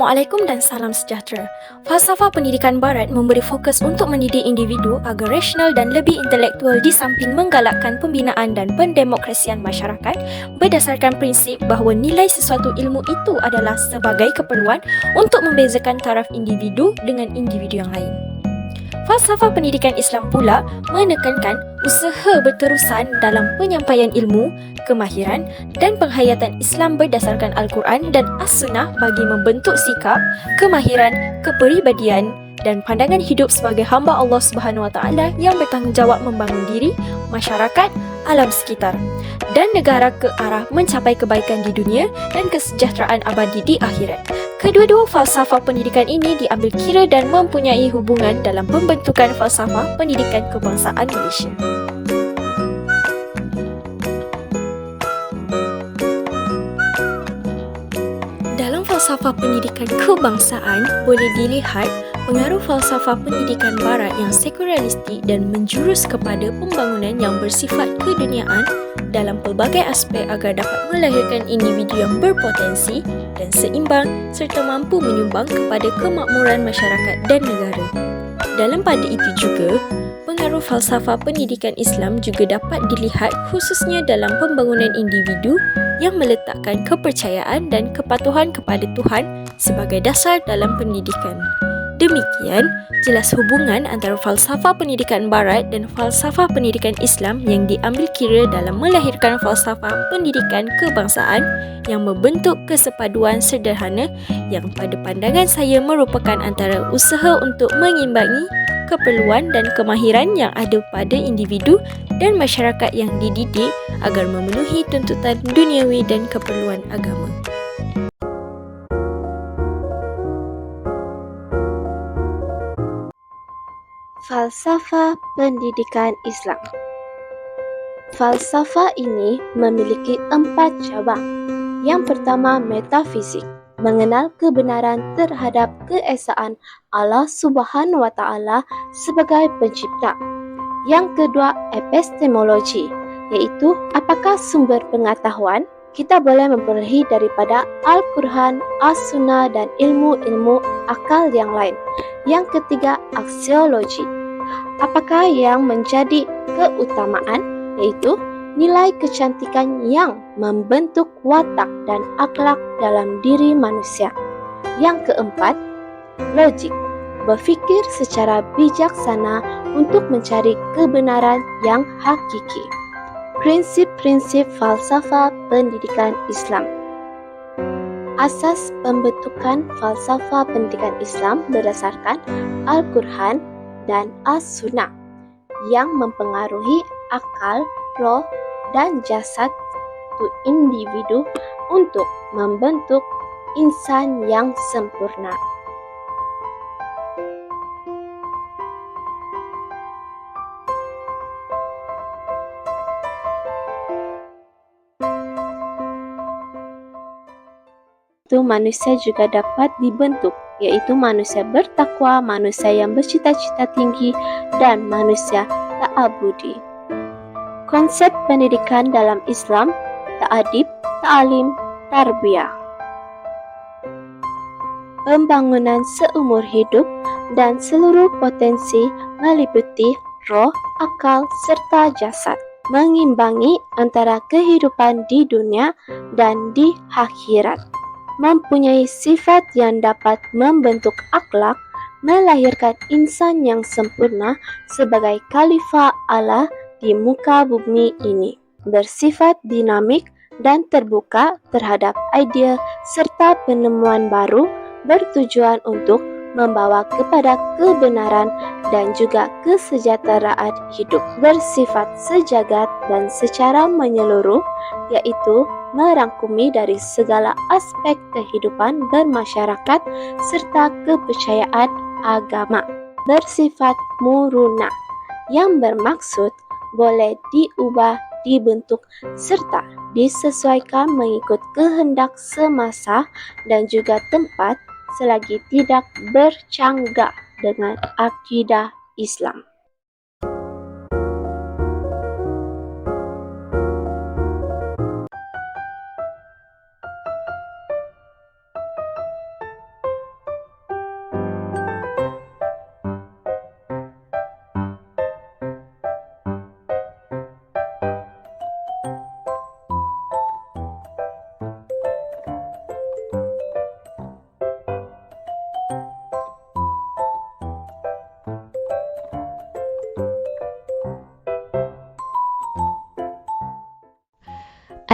Assalamualaikum dan salam sejahtera. Falsafah pendidikan barat memberi fokus untuk mendidik individu agar rasional dan lebih intelektual di samping menggalakkan pembinaan dan pendemokrasian masyarakat berdasarkan prinsip bahawa nilai sesuatu ilmu itu adalah sebagai keperluan untuk membezakan taraf individu dengan individu yang lain. Falsafah pendidikan Islam pula menekankan usaha berterusan dalam penyampaian ilmu, kemahiran dan penghayatan Islam berdasarkan Al-Quran dan As-Sunnah bagi membentuk sikap, kemahiran, kepribadian dan pandangan hidup sebagai hamba Allah Subhanahu Wa Taala yang bertanggungjawab membangun diri, masyarakat, alam sekitar dan negara ke arah mencapai kebaikan di dunia dan kesejahteraan abadi di akhirat. Kedua-dua falsafah pendidikan ini diambil kira dan mempunyai hubungan dalam pembentukan falsafah pendidikan kebangsaan Malaysia. Dalam falsafah pendidikan kebangsaan boleh dilihat pengaruh falsafah pendidikan barat yang sekularistik dan menjurus kepada pembangunan yang bersifat keduniaan dalam pelbagai aspek agar dapat melahirkan individu yang berpotensi dan seimbang serta mampu menyumbang kepada kemakmuran masyarakat dan negara. Dalam pada itu juga, pengaruh falsafah pendidikan Islam juga dapat dilihat khususnya dalam pembangunan individu yang meletakkan kepercayaan dan kepatuhan kepada Tuhan sebagai dasar dalam pendidikan. Demikian, jelas hubungan antara falsafah pendidikan barat dan falsafah pendidikan Islam yang diambil kira dalam melahirkan falsafah pendidikan kebangsaan yang membentuk kesepaduan sederhana yang pada pandangan saya merupakan antara usaha untuk mengimbangi keperluan dan kemahiran yang ada pada individu dan masyarakat yang dididik agar memenuhi tuntutan duniawi dan keperluan agama. Falsafah pendidikan Islam. Falsafah ini memiliki 4 cabang. Yang pertama, metafisik, mengenal kebenaran terhadap keesaan Allah Subhanahu Wa Taala sebagai pencipta. Yang kedua, epistemologi, iaitu apakah sumber pengetahuan kita boleh memperolehi daripada Al-Quran, As-Sunnah dan ilmu-ilmu akal yang lain. Yang ketiga, aksiologi. Apakah yang menjadi keutamaan, iaitu nilai kecantikan yang membentuk watak dan akhlak dalam diri manusia. Yang keempat, logik. Berfikir secara bijaksana untuk mencari kebenaran yang hakiki. Prinsip-prinsip falsafah pendidikan Islam. Asas pembentukan falsafah pendidikan Islam berdasarkan Al-Quran dan As-Sunnah yang mempengaruhi akal, roh dan jasad individu untuk membentuk insan yang sempurna. Manusia juga dapat dibentuk, yaitu manusia bertakwa, manusia yang bercita-cita tinggi, dan manusia ta'abudi. Konsep pendidikan dalam Islam, ta'adib, ta'alim, tarbiyah. Pembangunan seumur hidup dan seluruh potensi meliputi roh, akal, serta jasad. Mengimbangi antara kehidupan di dunia dan di akhirat. Mempunyai sifat yang dapat membentuk akhlak, melahirkan insan yang sempurna sebagai khalifah Allah di muka bumi ini. Bersifat dinamik dan terbuka terhadap ide serta penemuan baru bertujuan untuk membawa kepada kebenaran dan juga kesejahteraan hidup. Bersifat sejagat dan secara menyeluruh, yaitu merangkumi dari segala aspek kehidupan bermasyarakat serta kepercayaan agama. Bersifat muruna, yang bermaksud boleh diubah, dibentuk serta disesuaikan mengikut kehendak semasa dan juga tempat selagi tidak bercanggah dengan akidah Islam.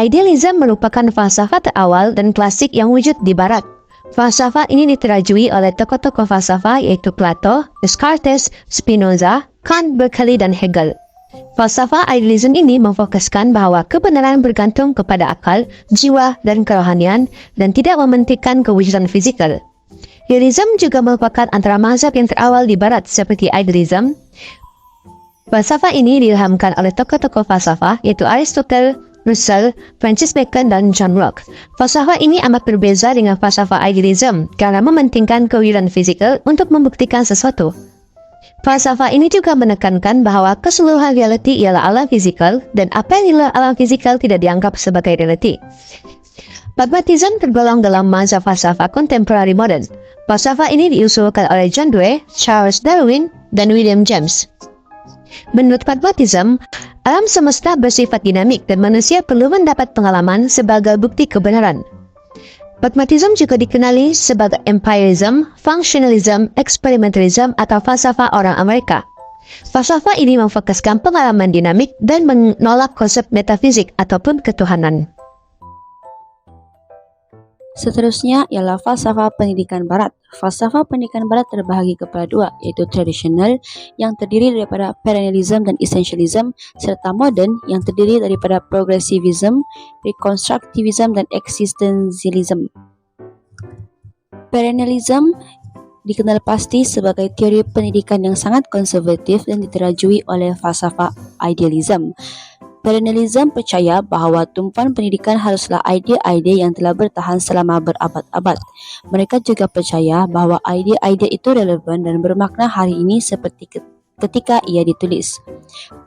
Idealism merupakan falsafah terawal dan klasik yang wujud di Barat. Falsafah ini diterajui oleh tokoh-tokoh falsafah iaitu Plato, Descartes, Spinoza, Kant, Berkeley, dan Hegel. Falsafah idealism ini memfokuskan bahawa kebenaran bergantung kepada akal, jiwa, dan kerohanian dan tidak mementingkan kewujudan fizikal. Realism juga merupakan antara mazhab yang terawal di Barat seperti idealism. Falsafah ini diilhamkan oleh tokoh-tokoh falsafah iaitu Aristotle, Russell, Francis Bacon, dan John Locke. Falsafah ini amat berbeza dengan falsafah idealism kerana mementingkan kewujudan fizikal untuk membuktikan sesuatu. Falsafah ini juga menekankan bahawa keseluruhan realiti ialah alam fizikal dan apa yang di luar alam fizikal tidak dianggap sebagai realiti. Pragmatism tergolong dalam mazhab falsafah kontemporari moden. Falsafah ini diusulkan oleh John Dewey, Charles Darwin, dan William James. Menurut pragmatism, alam semesta bersifat dinamik dan manusia perlu mendapat pengalaman sebagai bukti kebenaran. Pragmatism juga dikenali sebagai empirism, functionalism, experimentalism atau falsafah orang Amerika. Falsafah ini memfokuskan pengalaman dinamik dan menolak konsep metafisik ataupun ketuhanan. Seterusnya ialah falsafah pendidikan Barat. Falsafah pendidikan Barat terbahagi kepada dua, iaitu tradisional yang terdiri daripada perennialism dan essentialism, serta modern yang terdiri daripada progressivism, reconstructivism, dan existentialism. Perennialism dikenal pasti sebagai teori pendidikan yang sangat konservatif dan diterajui oleh falsafah idealism. Perennialism percaya bahawa tumpuan pendidikan haruslah idea-idea yang telah bertahan selama berabad-abad. Mereka juga percaya bahawa idea-idea itu relevan dan bermakna hari ini seperti ketika ia ditulis.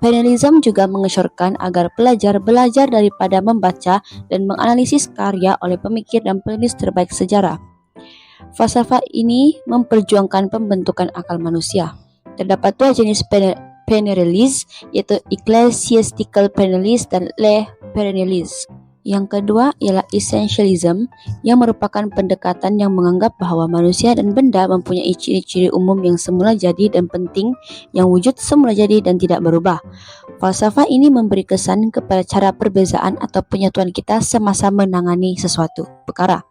Perennialism juga mengesyorkan agar pelajar belajar daripada membaca dan menganalisis karya oleh pemikir dan penulis terbaik sejarah. Falsafah ini memperjuangkan pembentukan akal manusia. Terdapat dua jenis perennialis, iaitu ecclesiastical perennialis dan lay perennialis. Yang kedua ialah essentialism, yang merupakan pendekatan yang menganggap bahawa manusia dan benda mempunyai ciri-ciri umum yang semula jadi dan penting, yang wujud semula jadi dan tidak berubah. Falsafah ini memberi kesan kepada cara perbezaan atau penyatuan kita semasa menangani sesuatu perkara.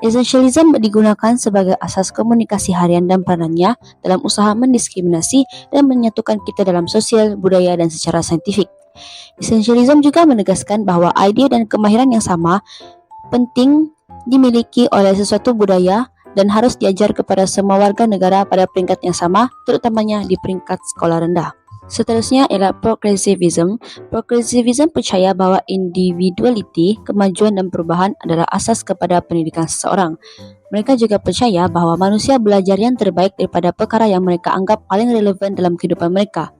Essentialism digunakan sebagai asas komunikasi harian dan peranannya dalam usaha mendiskriminasi dan menyatukan kita dalam sosial, budaya, dan secara saintifik. Essentialism juga menegaskan bahawa idea dan kemahiran yang sama penting dimiliki oleh sesuatu budaya dan harus diajar kepada semua warga negara pada peringkat yang sama, terutamanya di peringkat sekolah rendah. Seterusnya ialah progressivism. Progressivism percaya bahawa individualiti, kemajuan dan perubahan adalah asas kepada pendidikan seseorang. Mereka juga percaya bahawa manusia belajar yang terbaik daripada perkara yang mereka anggap paling relevan dalam kehidupan mereka.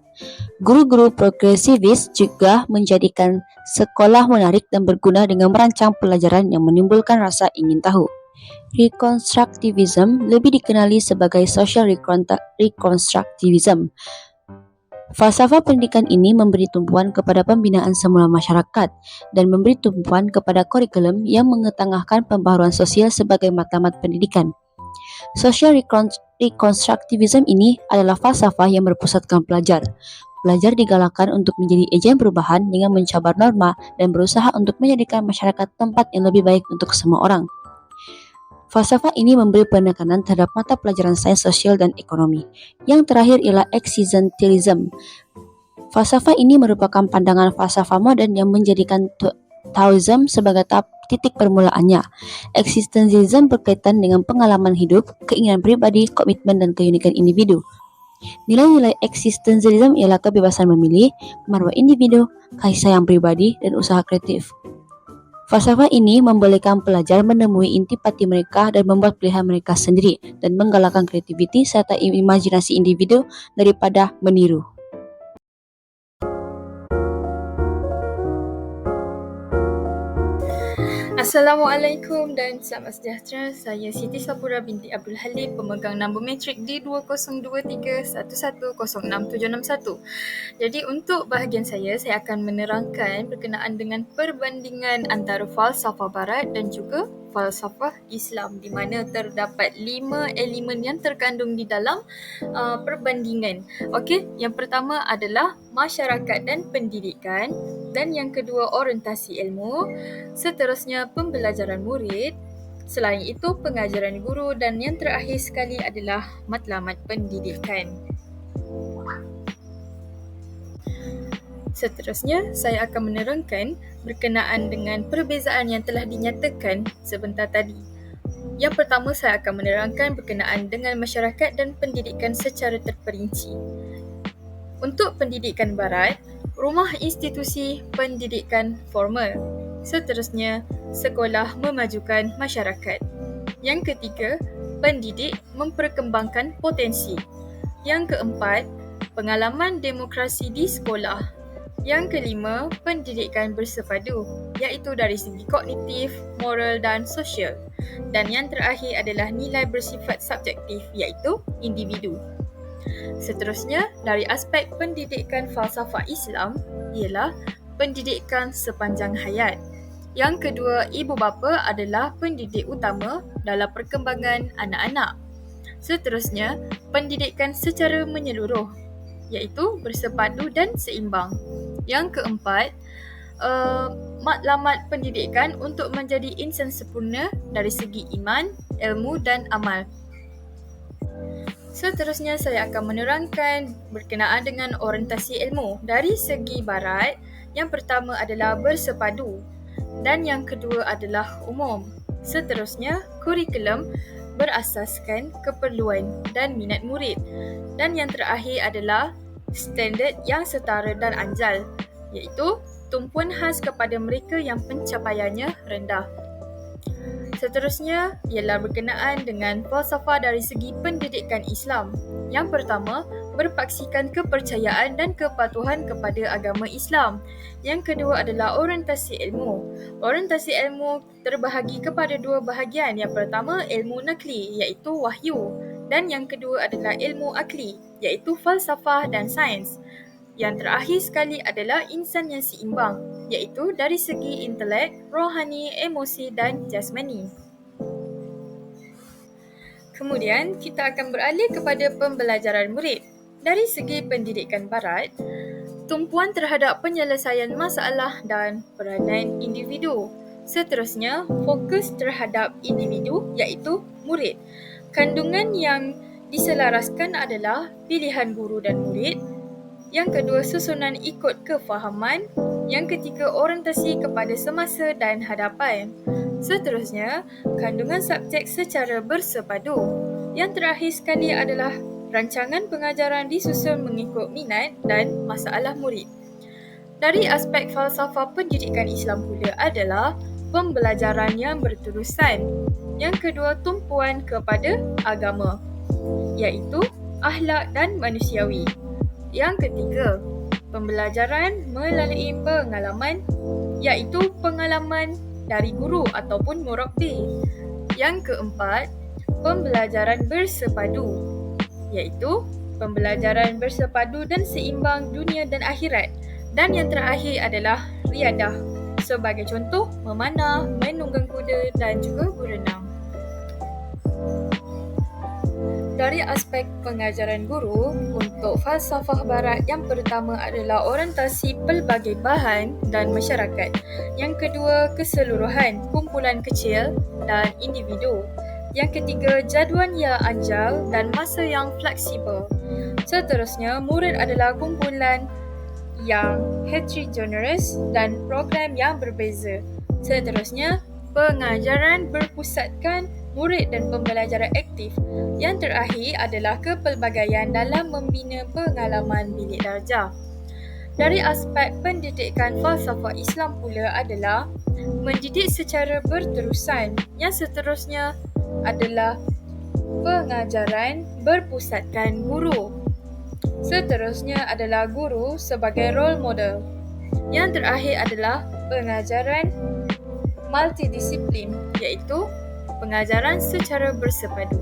Guru-guru progresivis juga menjadikan sekolah menarik dan berguna dengan merancang pelajaran yang menimbulkan rasa ingin tahu. Reconstructivism lebih dikenali sebagai social reconstructivism. Falsafah pendidikan ini memberi tumpuan kepada pembinaan semula masyarakat dan memberi tumpuan kepada kurikulum yang mengetengahkan pembaharuan sosial sebagai matlamat pendidikan. Social reconstructivism ini adalah falsafah yang berpusatkan pelajar. Pelajar digalakkan untuk menjadi ejen perubahan dengan mencabar norma dan berusaha untuk menjadikan masyarakat tempat yang lebih baik untuk semua orang. Falsafah ini memberi penekanan terhadap mata pelajaran sains sosial dan ekonomi. Yang terakhir ialah existentialism. Falsafah ini merupakan pandangan falsafah moden yang menjadikan Taoism sebagai titik permulaannya. Existentialism berkaitan dengan pengalaman hidup, keinginan pribadi, komitmen dan keunikan individu. Nilai-nilai existentialism ialah kebebasan memilih, marwah individu, kasih sayang pribadi, dan usaha kreatif. Falsafah ini membolehkan pelajar menemui inti pati mereka dan membuat pilihan mereka sendiri dan menggalakkan kreativiti serta imajinasi individu daripada meniru. Assalamualaikum dan selamat sejahtera. Saya Siti Sapura binti Abdul Halim, pemegang nombor matrik D202311067661. Jadi untuk bahagian saya akan menerangkan berkenaan dengan perbandingan antara falsafah barat dan juga falsafah Islam di mana terdapat 5 elemen yang terkandung di dalam perbandingan. Okey, yang pertama adalah masyarakat dan pendidikan, dan yang kedua orientasi ilmu, seterusnya pembelajaran murid, selain itu pengajaran guru, dan yang terakhir sekali adalah matlamat pendidikan. Seterusnya, saya akan menerangkan berkenaan dengan perbezaan yang telah dinyatakan sebentar tadi. Yang pertama, saya akan menerangkan berkenaan dengan masyarakat dan pendidikan secara terperinci. Untuk pendidikan barat, rumah institusi pendidikan formal. Seterusnya, sekolah memajukan masyarakat. Yang ketiga, pendidik memperkembangkan potensi. Yang keempat, pengalaman demokrasi di sekolah. Yang kelima, pendidikan bersepadu, iaitu dari segi kognitif, moral dan sosial. Dan yang terakhir adalah nilai bersifat subjektif, iaitu individu. Seterusnya, dari aspek pendidikan falsafah Islam ialah pendidikan sepanjang hayat. Yang kedua, ibu bapa adalah pendidik utama dalam perkembangan anak-anak. Seterusnya, pendidikan secara menyeluruh, iaitu bersepadu dan seimbang. Yang keempat, matlamat pendidikan untuk menjadi insan sempurna dari segi iman, ilmu dan amal. Seterusnya, saya akan menerangkan berkenaan dengan orientasi ilmu. Dari segi barat, yang pertama adalah bersepadu dan yang kedua adalah umum. Seterusnya, kurikulum berasaskan keperluan dan minat murid. Dan yang terakhir adalah standard yang setara dan anjal, iaitu tumpuan khas kepada mereka yang pencapaiannya rendah. Seterusnya ialah berkenaan dengan falsafah dari segi pendidikan Islam. Yang pertama, berpaksikan kepercayaan dan kepatuhan kepada agama Islam. Yang kedua adalah orientasi ilmu. Orientasi ilmu terbahagi kepada dua bahagian. Yang pertama, ilmu nakli, iaitu wahyu. Dan yang kedua adalah ilmu akli, iaitu falsafah dan sains. Yang terakhir sekali adalah insan yang seimbang, iaitu dari segi intelek, rohani, emosi dan jasmani. Kemudian, kita akan beralih kepada pembelajaran murid. Dari segi pendidikan barat, tumpuan terhadap penyelesaian masalah dan peranan individu. Seterusnya, fokus terhadap individu, iaitu murid. Kandungan yang diselaraskan adalah pilihan guru dan murid. Yang kedua, susunan ikut kefahaman. Yang ketiga, orientasi kepada semasa dan hadapan. Seterusnya, kandungan subjek secara bersepadu. Yang terakhir sekali adalah rancangan pengajaran disusun mengikut minat dan masalah murid. Dari aspek falsafah pendidikan Islam pula adalah pembelajaran yang berterusan. Yang kedua, tumpuan kepada agama, iaitu akhlak dan manusiawi. Yang ketiga, pembelajaran melalui pengalaman, iaitu pengalaman dari guru ataupun murabbi. Yang keempat, pembelajaran bersepadu, iaitu pembelajaran bersepadu dan seimbang dunia dan akhirat. Dan yang terakhir adalah riadah, sebagai contoh memanah, menunggang kuda dan juga berenang. Dari aspek pengajaran guru, untuk falsafah barat yang pertama adalah orientasi pelbagai bahan dan masyarakat. Yang kedua, keseluruhan, kumpulan kecil dan individu. Yang ketiga, jaduan yang anjal dan masa yang fleksibel. Seterusnya, murid adalah kumpulan yang heterogeneous dan program yang berbeza. Seterusnya, pengajaran berpusatkan murid dan pembelajaran aktif. Yang terakhir adalah kepelbagaian dalam membina pengalaman bilik darjah. Dari aspek pendidikan falsafah Islam pula adalah mendidik secara berterusan. Yang seterusnya adalah pengajaran berpusatkan guru. Seterusnya adalah guru sebagai role model. Yang terakhir adalah pengajaran multidisiplin, iaitu pengajaran secara bersepadu.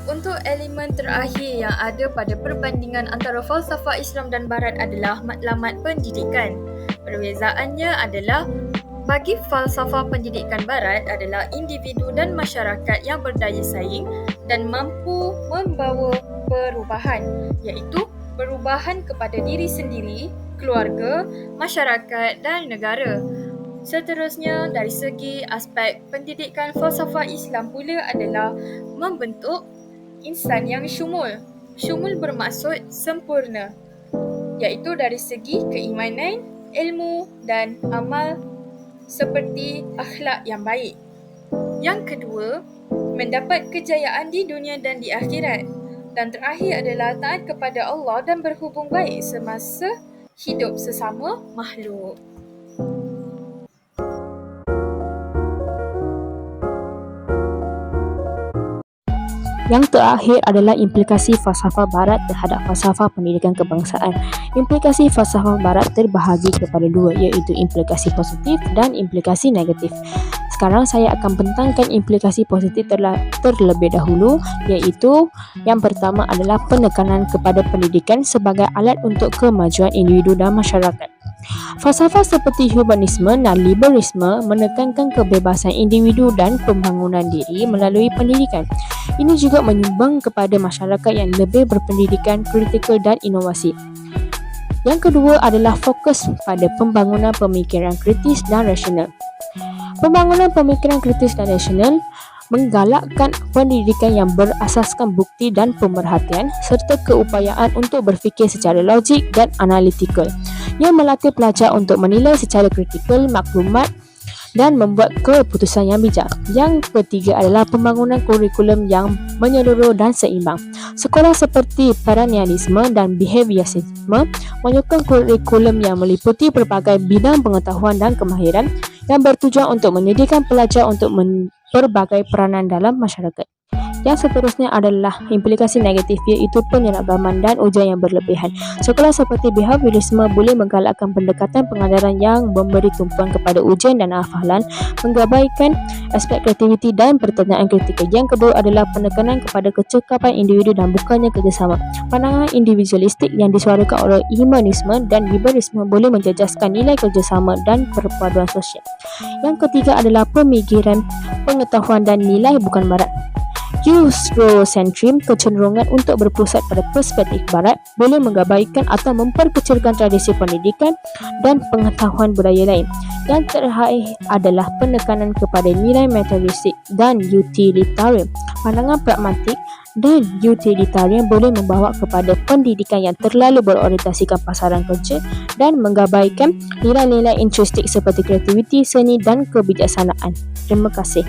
Untuk elemen terakhir yang ada pada perbandingan antara falsafah Islam dan Barat adalah matlamat pendidikan. Perbezaannya adalah Bagi falsafah pendidikan barat adalah individu dan masyarakat yang berdaya saing dan mampu membawa perubahan, iaitu perubahan kepada diri sendiri, keluarga, masyarakat dan negara. Seterusnya, dari segi aspek pendidikan falsafah Islam pula adalah membentuk insan yang syumul. Syumul bermaksud sempurna, iaitu dari segi keimanan, ilmu dan amal seperti akhlak yang baik. Yang kedua, mendapat kejayaan di dunia dan di akhirat. Dan terakhir adalah taat kepada Allah dan berhubung baik semasa hidup sesama makhluk. Yang terakhir adalah implikasi falsafah barat terhadap falsafah pendidikan kebangsaan. Implikasi falsafah barat terbahagi kepada dua, iaitu implikasi positif dan implikasi negatif. Sekarang saya akan bentangkan implikasi positif terlebih dahulu, iaitu yang pertama adalah penekanan kepada pendidikan sebagai alat untuk kemajuan individu dan masyarakat. Falsafah seperti humanisme dan liberalisme menekankan kebebasan individu dan pembangunan diri melalui pendidikan. Ini juga menyumbang kepada masyarakat yang lebih berpendidikan, kritikal dan inovasi. Yang kedua adalah fokus pada pembangunan pemikiran kritis dan rasional. Pembangunan pemikiran kritis dan rasional menggalakkan pendidikan yang berasaskan bukti dan pemerhatian serta keupayaan untuk berfikir secara logik dan analitikal, yang melatih pelajar untuk menilai secara kritikal maklumat dan membuat keputusan yang bijak. Yang ketiga adalah pembangunan kurikulum yang menyeluruh dan seimbang. Sekolah seperti perennialisme dan behaviorisme menyokong kurikulum yang meliputi berbagai bidang pengetahuan dan kemahiran yang bertujuan untuk menyediakan pelajar untuk berbagai peranan dalam masyarakat. Yang seterusnya adalah implikasi negatif, iaitu penyeragaman dan ujian yang berlebihan. Sekolah seperti behaviorisme boleh menggalakkan pendekatan pengajaran yang memberi tumpuan kepada ujian dan hafalan, mengabaikan aspek kreativiti dan pertanyaan kritikal. Yang kedua adalah penekanan kepada kecekapan individu dan bukannya kerjasama. Pandangan individualistik yang disuarakan oleh humanisme dan liberalisme boleh menjejaskan nilai kerjasama dan perpaduan sosial. Yang ketiga adalah pemikiran, pengetahuan dan nilai bukan barat. Eurocentrism, kecenderungan untuk berpusat pada perspektif barat, boleh mengabaikan atau memperkecilkan tradisi pendidikan dan pengetahuan budaya lain. Yang terakhir adalah penekanan kepada nilai materialistik dan utilitarian. Pandangan pragmatik dan utilitarian boleh membawa kepada pendidikan yang terlalu berorientasikan pasaran kerja dan mengabaikan nilai-nilai intrinsik seperti kreativiti, seni dan kebijaksanaan. Terima kasih.